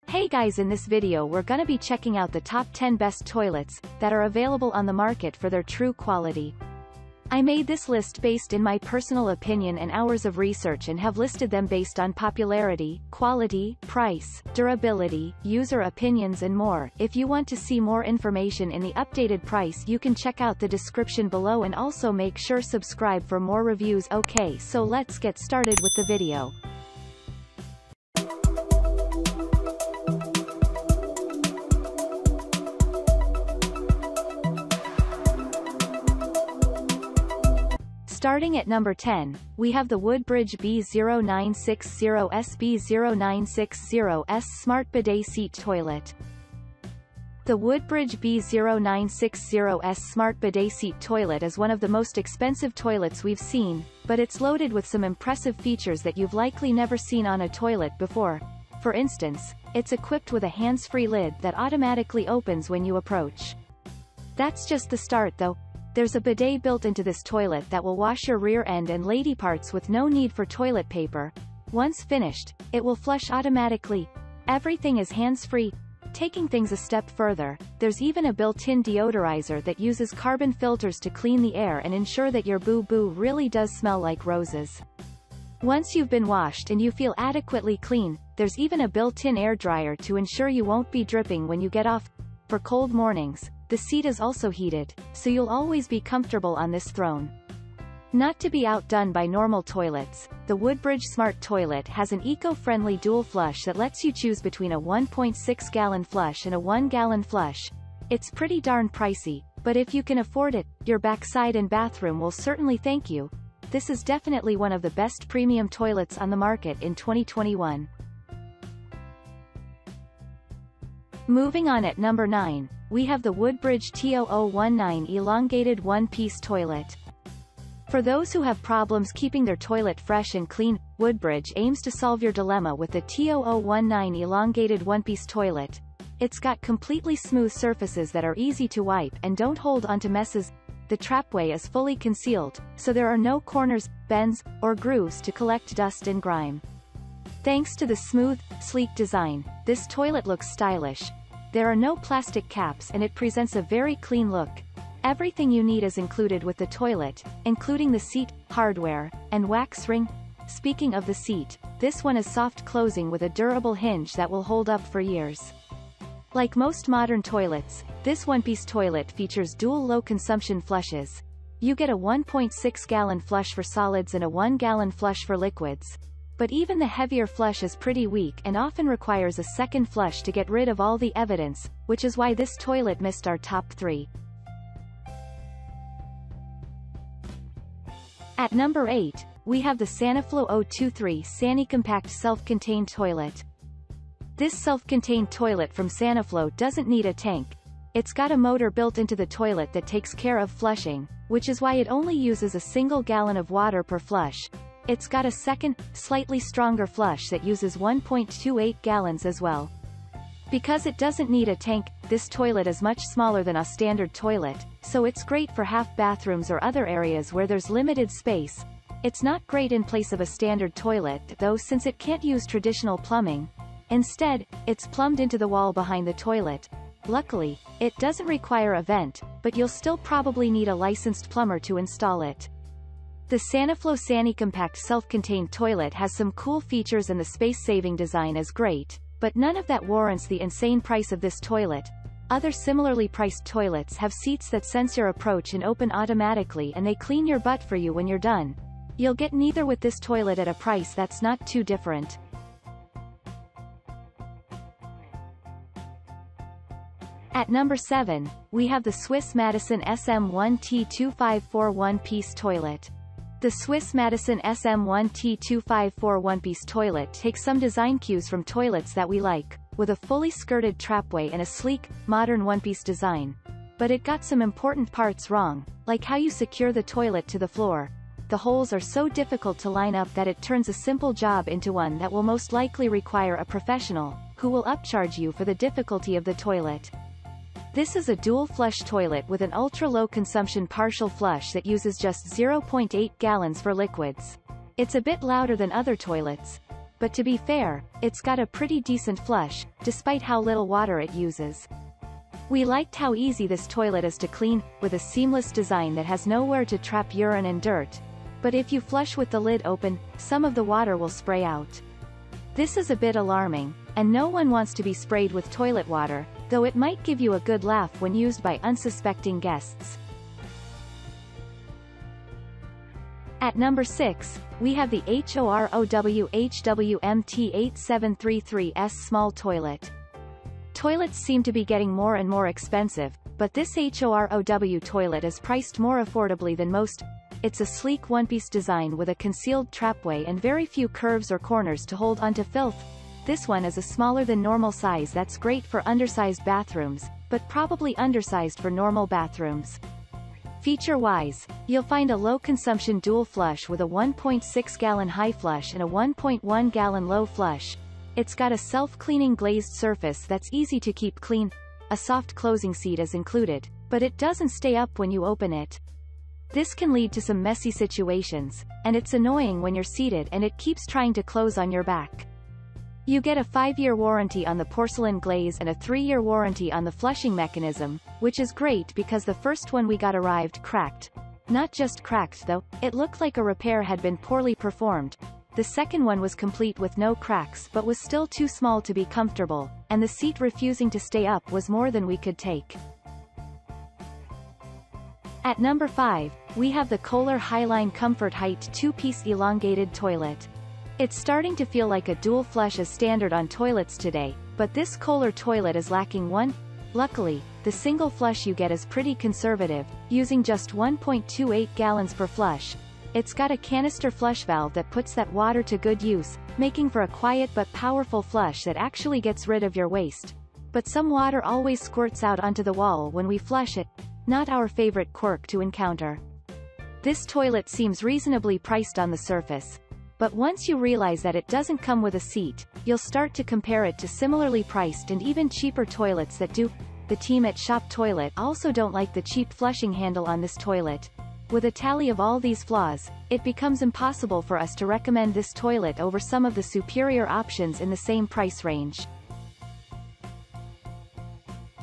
Hey guys, in this video we're gonna be checking out the top 10 best toilets that are available on the market for their true quality. I made this list based in my personal opinion and hours of research and have listed them based on popularity, quality, price, durability, user opinions and more. If you want to see more information in the updated price, you can check out the description below and also make sure subscribe for more reviews. Okay, so let's get started with the video. Starting at number 10, we have the WOODBRIDGE B0960SB0960S Smart Bidet Seat Toilet. The WOODBRIDGE B0960S Smart Bidet Seat Toilet is one of the most expensive toilets we've seen, but it's loaded with some impressive features that you've likely never seen on a toilet before. For instance, it's equipped with a hands-free lid that automatically opens when you approach. That's just the start though. There's a bidet built into this toilet that will wash your rear end and lady parts with no need for toilet paper. Once finished, it will flush automatically. Everything is hands-free. Taking things a step further, there's even a built-in deodorizer that uses carbon filters to clean the air and ensure that your boo-boo really does smell like roses. Once you've been washed and you feel adequately clean, there's even a built-in air dryer to ensure you won't be dripping when you get off. For cold mornings, the seat is also heated, so you'll always be comfortable on this throne. Not to be outdone by normal toilets, the WOODBRIDGE Smart Toilet has an eco-friendly dual flush that lets you choose between a 1.6-gallon flush and a 1-gallon flush. It's pretty darn pricey, but if you can afford it, your backside and bathroom will certainly thank you. This is definitely one of the best premium toilets on the market in 2021. Moving on at number 9, we have the WOODBRIDGE Toto19 Elongated One-Piece Toilet. For those who have problems keeping their toilet fresh and clean, WOODBRIDGE aims to solve your dilemma with the Toto19 Elongated One-Piece Toilet. It's got completely smooth surfaces that are easy to wipe and don't hold onto messes. The trapway is fully concealed, so there are no corners, bends, or grooves to collect dust and grime. Thanks to the smooth, sleek design, this toilet looks stylish. There are no plastic caps and it presents a very clean look. Everything you need is included with the toilet, including the seat, hardware, and wax ring. Speaking of the seat, this one is soft closing with a durable hinge that will hold up for years. Like most modern toilets, this one-piece toilet features dual low-consumption flushes. You get a 1.6-gallon flush for solids and a 1-gallon flush for liquids. But even the heavier flush is pretty weak and often requires a second flush to get rid of all the evidence, which is why this toilet missed our top 3. At number 8, we have the Saniflo 023 Sanicompact Self-Contained Toilet. This self-contained toilet from Saniflo doesn't need a tank. It's got a motor built into the toilet that takes care of flushing, which is why it only uses a single gallon of water per flush. It's got a second, slightly stronger flush that uses 1.28 gallons as well. Because it doesn't need a tank, this toilet is much smaller than a standard toilet, so it's great for half bathrooms or other areas where there's limited space. It's not great in place of a standard toilet though, since it can't use traditional plumbing. Instead, it's plumbed into the wall behind the toilet. Luckily, it doesn't require a vent, but you'll still probably need a licensed plumber to install it. The Saniflo Sanicompact self-contained toilet has some cool features and the space-saving design is great, but none of that warrants the insane price of this toilet. Other similarly priced toilets have seats that sense your approach and open automatically and they clean your butt for you when you're done. You'll get neither with this toilet at a price that's not too different. At number 7, we have the Swiss Madison SM1T254 One-Piece Toilet. The Swiss Madison SM1T254 one-piece toilet takes some design cues from toilets that we like, with a fully skirted trapway and a sleek, modern one-piece design. But it got some important parts wrong, like how you secure the toilet to the floor. The holes are so difficult to line up that it turns a simple job into one that will most likely require a professional, who will upcharge you for the difficulty of the toilet. This is a dual flush toilet with an ultra-low consumption partial flush that uses just 0.8 gallons for liquids. It's a bit louder than other toilets. but to be fair, it's got a pretty decent flush, despite how little water it uses. We liked how easy this toilet is to clean, with a seamless design that has nowhere to trap urine and dirt. But if you flush with the lid open, some of the water will spray out. This is a bit alarming, and no one wants to be sprayed with toilet water, though it might give you a good laugh when used by unsuspecting guests. At number 6, we have the HOROW HWMT8733S small toilet. Toilets seem to be getting more and more expensive, but this HOROW toilet is priced more affordably than most. It's a sleek one-piece design with a concealed trapway and very few curves or corners to hold onto filth. This one is a smaller than normal size that's great for undersized bathrooms, but probably undersized for normal bathrooms. Feature-wise, you'll find a low-consumption dual flush with a 1.6-gallon high flush and a 1.1-gallon low flush. It's got a self-cleaning glazed surface that's easy to keep clean. A soft closing seat is included, but it doesn't stay up when you open it. This can lead to some messy situations, and it's annoying when you're seated and it keeps trying to close on your back. You get a 5-year warranty on the porcelain glaze and a 3-year warranty on the flushing mechanism, which is great because the first one we got arrived cracked. Not just cracked though, it looked like a repair had been poorly performed. The second one was complete with no cracks but was still too small to be comfortable, and the seat refusing to stay up was more than we could take. At number 5, we have the Kohler Highline Comfort Height 2-piece elongated toilet. It's starting to feel like a dual flush is standard on toilets today, but this Kohler toilet is lacking one. Luckily, the single flush you get is pretty conservative, using just 1.28 gallons per flush. It's got a canister flush valve that puts that water to good use, making for a quiet but powerful flush that actually gets rid of your waste. But some water always squirts out onto the wall when we flush it. Not our favorite quirk to encounter. This toilet seems reasonably priced on the surface, but once you realize that it doesn't come with a seat, you'll start to compare it to similarly priced and even cheaper toilets that do. The team at Shop Toilet also don't like the cheap flushing handle on this toilet. With a tally of all these flaws, it becomes impossible for us to recommend this toilet over some of the superior options in the same price range.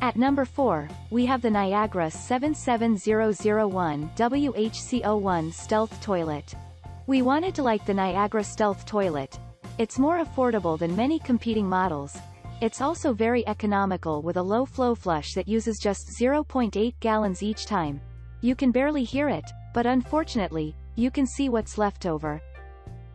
At number 4, we have the Niagara 77001 WHC01 Stealth Toilet. We wanted to like the Niagara Stealth Toilet. It's more affordable than many competing models. It's also very economical with a low flow flush that uses just 0.8 gallons each time. You can barely hear it, but unfortunately, you can see what's left over.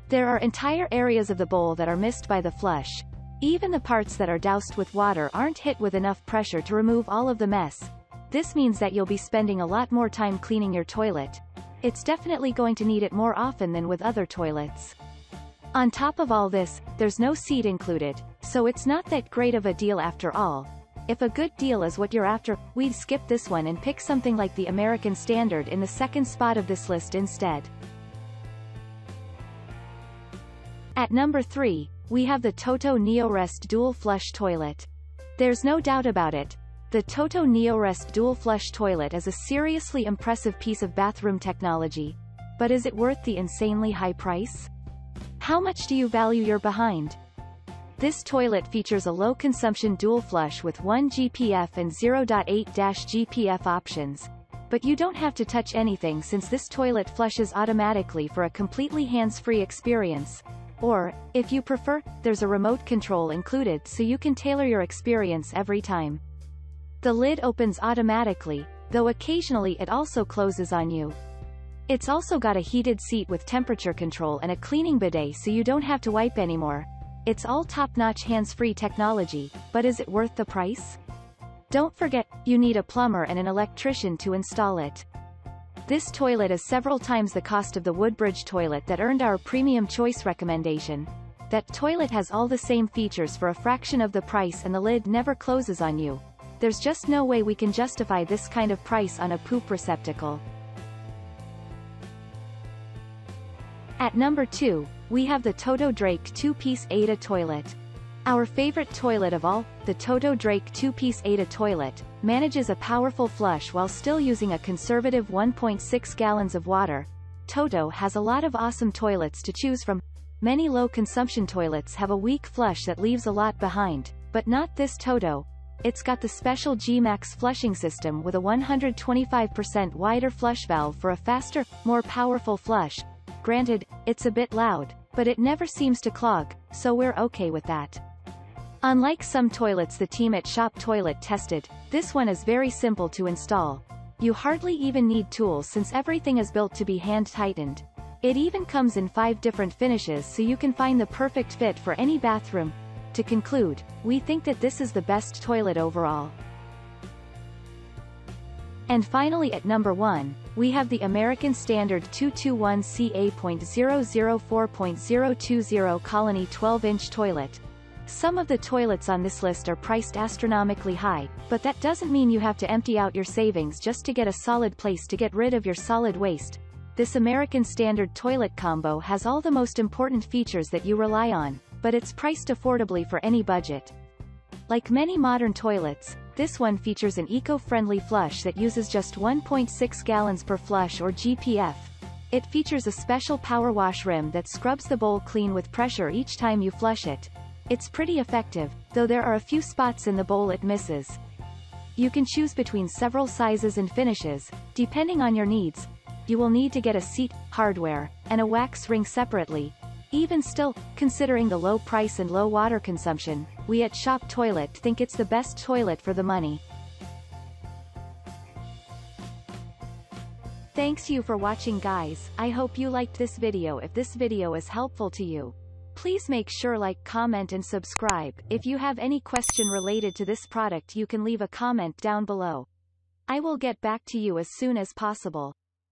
There are entire areas of the bowl that are missed by the flush. Even the parts that are doused with water aren't hit with enough pressure to remove all of the mess. This means that you'll be spending a lot more time cleaning your toilet. It's definitely going to need it more often than with other toilets. On top of all this, there's no seat included, so it's not that great of a deal after all. If a good deal is what you're after, we'd skip this one and pick something like the American Standard in the second spot of this list instead. At number 3, we have the Toto Neorest Dual Flush Toilet. There's no doubt about it. The Toto Neorest Dual Flush Toilet is a seriously impressive piece of bathroom technology. But is it worth the insanely high price? How much do you value your behind? This toilet features a low-consumption dual flush with 1 GPF and 0.8 GPF options. But you don't have to touch anything since this toilet flushes automatically for a completely hands-free experience. Or, if you prefer, there's a remote control included so you can tailor your experience every time. The lid opens automatically, though occasionally it also closes on you. It's also got a heated seat with temperature control and a cleaning bidet so you don't have to wipe anymore. It's all top-notch hands-free technology, but is it worth the price? Don't forget, you need a plumber and an electrician to install it. This toilet is several times the cost of the WOODBRIDGE toilet that earned our premium choice recommendation. That toilet has all the same features for a fraction of the price and the lid never closes on you. There's just no way we can justify this kind of price on a poop receptacle. At number 2, we have the Toto Drake 2-piece Ada toilet. Our favorite toilet of all, the Toto Drake 2-piece Ada toilet, manages a powerful flush while still using a conservative 1.6 gallons of water. Toto has a lot of awesome toilets to choose from. Many low-consumption toilets have a weak flush that leaves a lot behind, but not this Toto. It's got the special G-Max flushing system with a 125% wider flush valve for a faster, more powerful flush. Granted, it's a bit loud, but it never seems to clog, so we're okay with that. Unlike some toilets the team at Shop Toilet tested, this one is very simple to install. You hardly even need tools since everything is built to be hand-tightened. It even comes in 5 different finishes so you can find the perfect fit for any bathroom. To conclude, we think that this is the best toilet overall. And finally at number 1, we have the American Standard 221CA.004.020 Colony 12-inch toilet. Some of the toilets on this list are priced astronomically high, but that doesn't mean you have to empty out your savings just to get a solid place to get rid of your solid waste. This American Standard toilet combo has all the most important features that you rely on, but it's priced affordably for any budget. Like many modern toilets, this one features an eco-friendly flush that uses just 1.6 gallons per flush or GPF. It features a special power wash rim that scrubs the bowl clean with pressure each time you flush it. It's pretty effective, though there are a few spots in the bowl it misses. You can choose between several sizes and finishes, depending on your needs. You will need to get a seat, hardware, and a wax ring separately. Even still, considering the low price and low water consumption, we at Shop Toilet think it's the best toilet for the money. Thanks you for watching guys. I hope you liked this video. If this video is helpful to you, please make sure like, comment and subscribe. If you have any question related to this product you can leave a comment down below. I will get back to you as soon as possible.